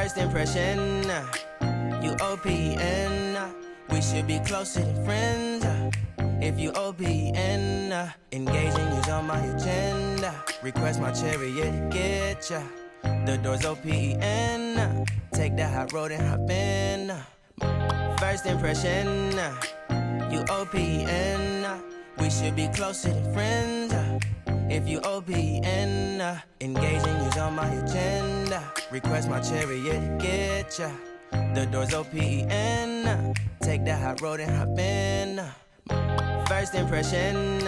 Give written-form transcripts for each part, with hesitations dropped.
First impression, you OPN, we should be closer than friends. If you OPN, engaging you's on my agenda. Request my chariot to get ya. The door's OPN, take that hot road and hop in. First impression, you OPN, we should be closer than friends. If you OPN, engaging you's on my agenda. Request my chariot to get ya. The door's OPN, take that hot road and hop in. First impression,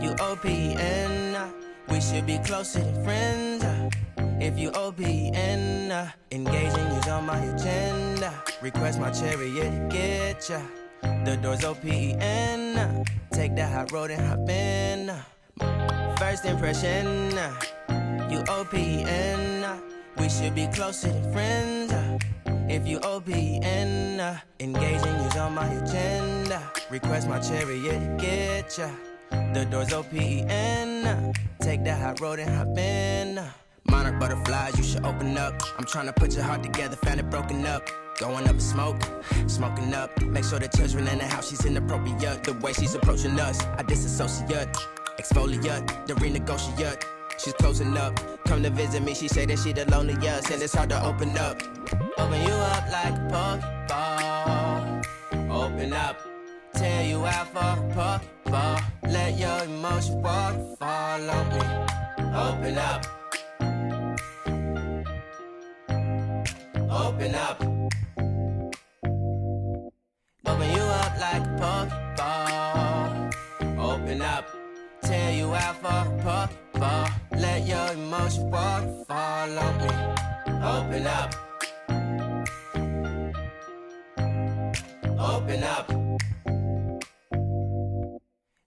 you OPN, we should be closer than friends. If you OPN, engaging you's on my agenda. Request my chariot to get ya. The door's OPN, take that hot road and hop in. First impression, you OPN, we should be closer than friends. If you OPN, engaging you's on my agenda. Request my chariot to get ya. The door's OPN, take that hot road and hop in. Monarch butterflies, you should open up. I'm trying to put your heart together, found it broken up. Going up in smoke, smoking up. Make sure the children in the house, she's inappropriate. The way she's approaching us, I disassociate. Exfoliate, the renegotiate. She's closing up, come to visit me. She say that she the loneliest, and it's hard to open up. Open you up like a Pokeball. Open up, tear you out for a Pokeball. Let your emotion waterfall on me. Open up. Open up. Open you up like a Pokeball. Open up, tear you out for a Pokeball. Let your emotion waterfall on me. Open up. Open up.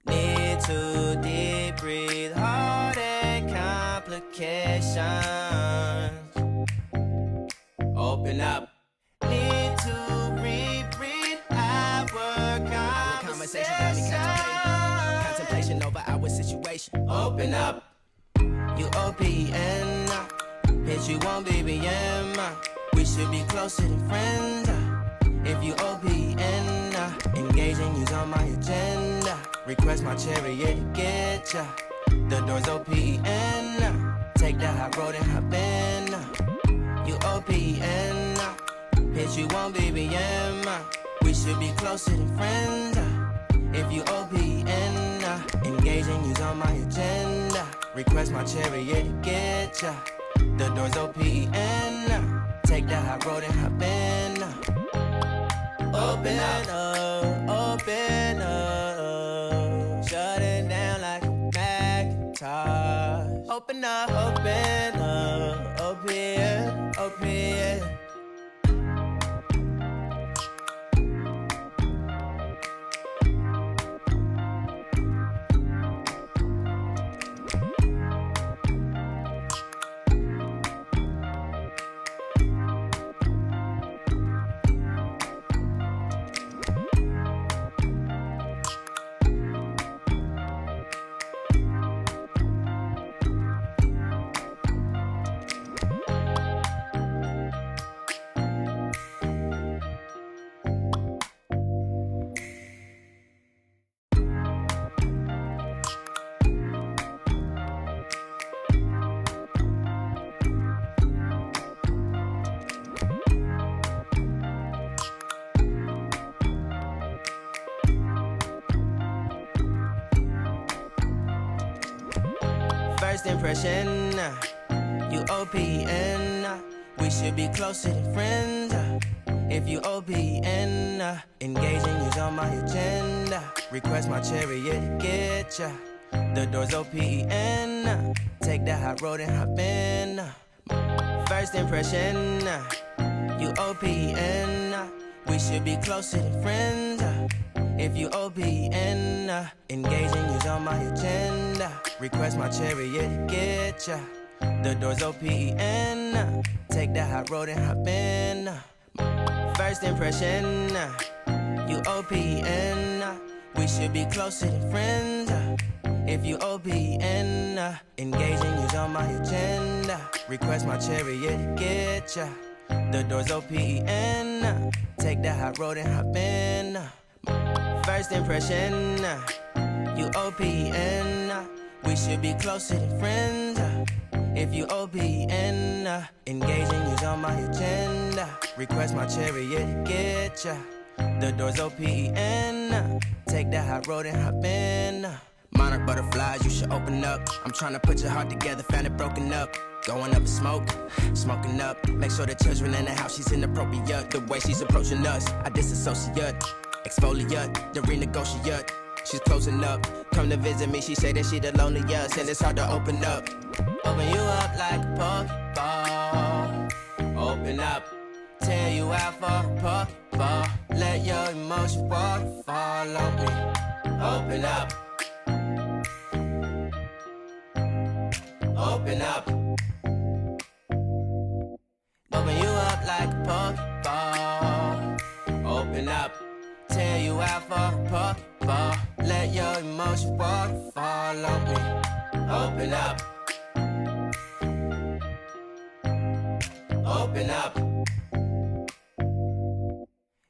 Need to deep breathe, heart and complications. Open up. Need to reread our conversation. Got me contemplation over our situation. Open up. You OPN, hit you on BBM. We should be closer than friends. If you OPN, engaging you's on my agenda. Request my chariot to get ya. The door's OPN, take that hot road and hop in. You OPN, hit you on BBM. We should be closer than friends. If you OPN, engaging you's on my agenda. Request my chariot to get ya. The door's OPN, take that hot road and hop in. Open up, open up, shut it down like a Macintosh. Open up, open, open. First impression, you OPN, we should be closer than friends. If you OPN, engaging you's on my agenda. Request my chariot to get ya. The door's OPN, take that hot road and hop in. First impression, you OPN, we should be closer than friends. If you OPN, engaging you's on my agenda. Request my chariot to get ya. The door's OPN, take that hot road and hop in. First impression, you OPN, we should be closer than friends. If you OPN, engaging you's on my agenda. Request my chariot to get ya. The door's open. Take the high road and hop in. First impression, you OPN. We should be closer than friends. If you OPN, engaging you's on my agenda. Request my chariot to get ya. The door's OPN. Take the high road and hop in. Monarch butterflies, you should open up. I'm trying to put your heart together, found it broken up. Going up in smoke, smoking up. Make sure the children in the house, she's inappropriate. The way she's approaching us, I disassociate. Exfoliate, the renegotiate. She's closing up. Come to visit me, she say that she the loneliest, and it's hard to open up. Open you up like a Pokeball. Open up, tear you out for a Pokeball. Let your emotion waterfall on me. Open up. Open up. Open you up like a Pokeball. Open up. Tear you out for a Pokeball. Let your emotion waterfall on me. Open up. Open up.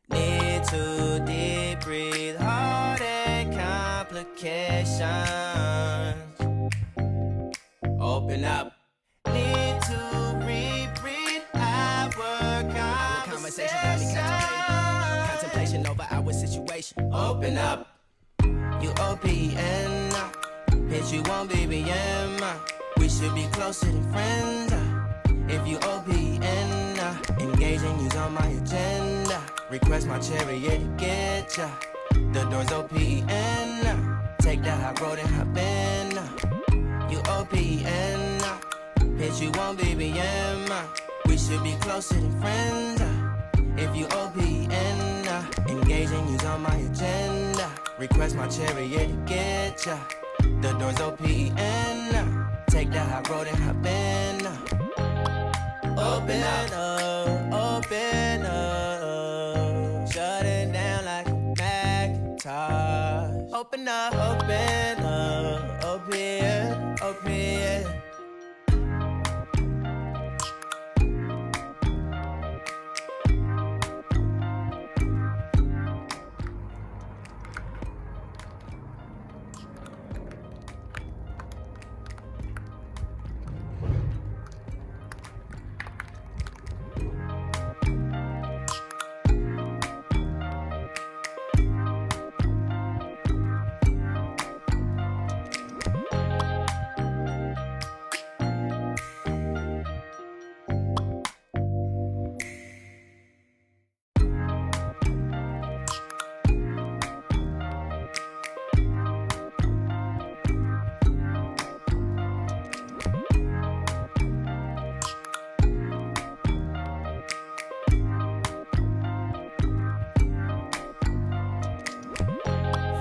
Need to deep breathe, heartache complications. Open up. Need to reread our conversation. Got me contemplation over our situation. Open up. You OPN. Bitch, you won't BBM. We should be closer than friends. If you OPN, engaging you's on my agenda. Request my chariot to get ya. The door's OPN. Take the high road and hop in. You OPN. Bitch, you won't BBM. We should be closer than friends. If you OPN, engaging you's on my agenda. Request my chariot to get ya. The door's OPN. Take the high road and hop in. Open up, open up. Shut it down like a Macintosh. Open up, open up. Open, open.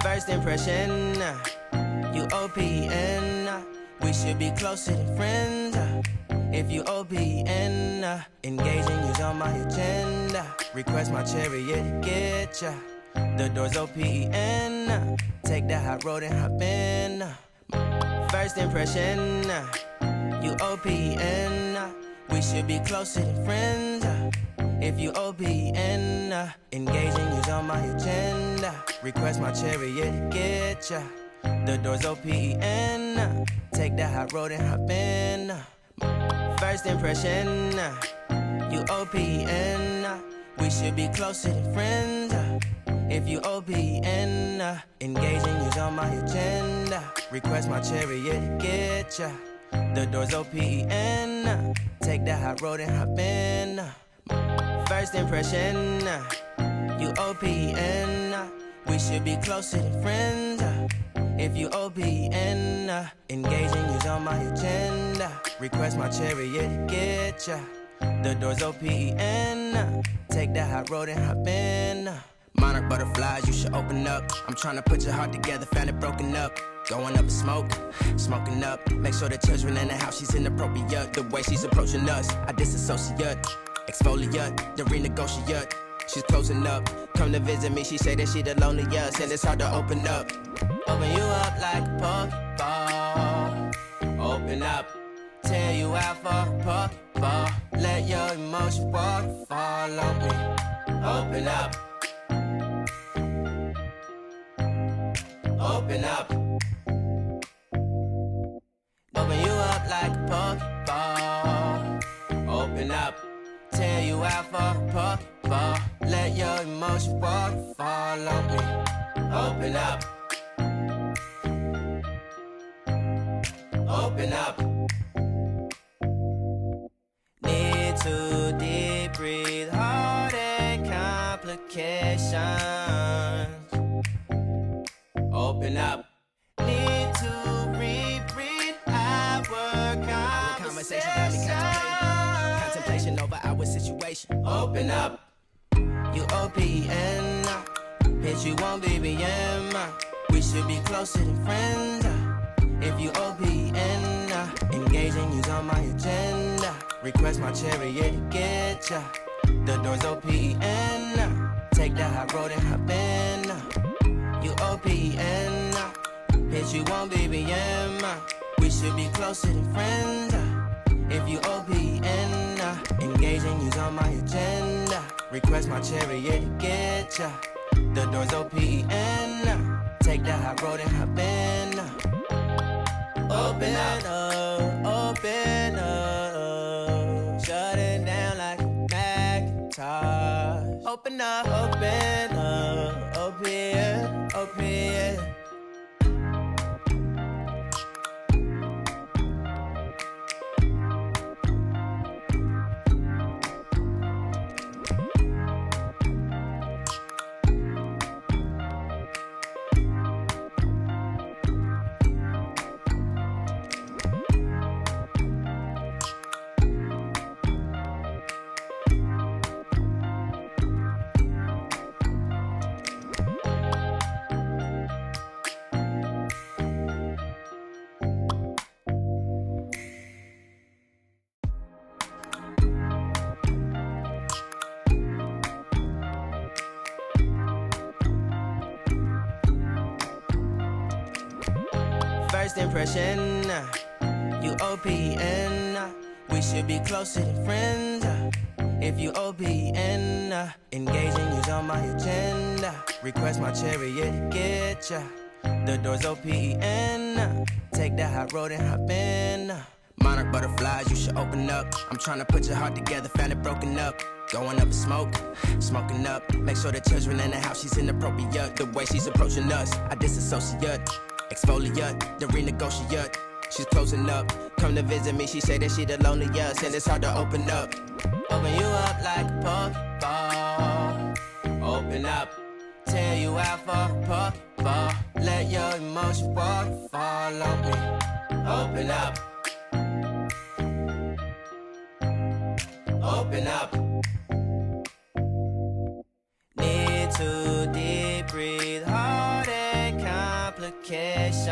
First impression, you OPN. We should be closer than friends. If you OPN, engaging you's on my agenda. Request my chariot to get ya. The door's OPN. Take the high road and hop in. First impression, you OPN. We should be closer than friends. If you OPN, engaging you's on my agenda. Request my chariot to get ya. The door's OPN. Take the high road and hop in. First impression, you OPN. We should be closer than friends. If you OPN, engaging you's on my agenda. Request my chariot to get ya. The door's OPN. Take the high road and hop in. First impression, you OPN. We should be closer than friends. If you OPN, engaging you's on my agenda. Request my chariot to get ya. The door's OPN. Take the high road and hop in. Monarch butterflies, you should open up. I'm trying to put your heart together, found it broken up. Going up in smoke, smoking up. Make sure the children in the house, she's inappropriate. The way she's approaching us, I disassociate. Exfoliate, the renegotiate. She's closing up. Come to visit me, she say that she the loneliest, and it's hard to open up. Open you up like a Pokeball. Open up, tear you out for a Pokeball. Let your emotions waterfall on me. Open up. Open up. Open you up like a Pokeball. Open up. Tear you out for a Pokeball. Let your emotions waterfall on me. Open up. Open up. Need to deep breathe, heart and complications. Open up. Need to reread our conversation. Got me contemplation over our situation. Open up. You OPN, bitch, you won't BBM. We should be closer than friends. If you OPN, engaging you's on my agenda. Request my chariot to get ya. The door's OPN. Take the high road and hop in. You OPN, bitch, you won't BBM. We should be closer than friends. If you OPN, engaging you's on my agenda. Request my chariot to get ya. The door's OPN. Take the high road and hop in. Open up, open up. Shut it down like a Macintosh. Open up, open up. Open, open. First impression, you OPN. We should be closer than friends. If you OPN, engaging you's on my agenda. Request my chariot to get ya. The door's OPN. Take the high road and hop in. Monarch butterflies, you should open up. I'm trying to put your heart together, found it broken up. Going up in smoke, smoking up. Make sure the children in the house, she's inappropriate. The way she's approaching us, I disassociate. Exfoliate, the renegotiate. She's closing up. Come to visit me, she say that she the loneliest, and it's hard to open up. Open you up like a Pokeball. Open up. Tear you out for a Pokeball. Let your emotions waterfall on me. Open up. Open up. Need to deep breathe, heart and complications.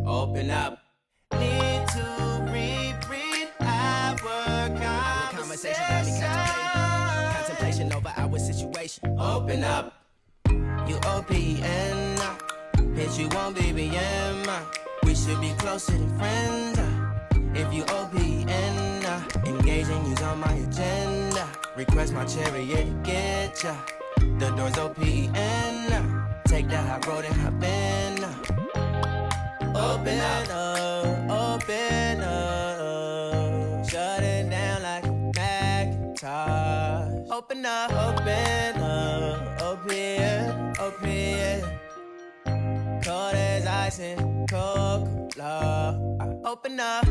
Open up. Need to reread our conversation. Got me contemplation over our situation. Open up. You OPN, bitch, you won't BBM. We should be closer than friends. If you OPN, engaging you's on my agenda. Request my chariot to get ya. The door's OPN. Take the high road and hop in. Open up, open up. Shut it down like a Macintosh. Open up, open up. Open, open. Cold as ice and Coca-Cola. Open up.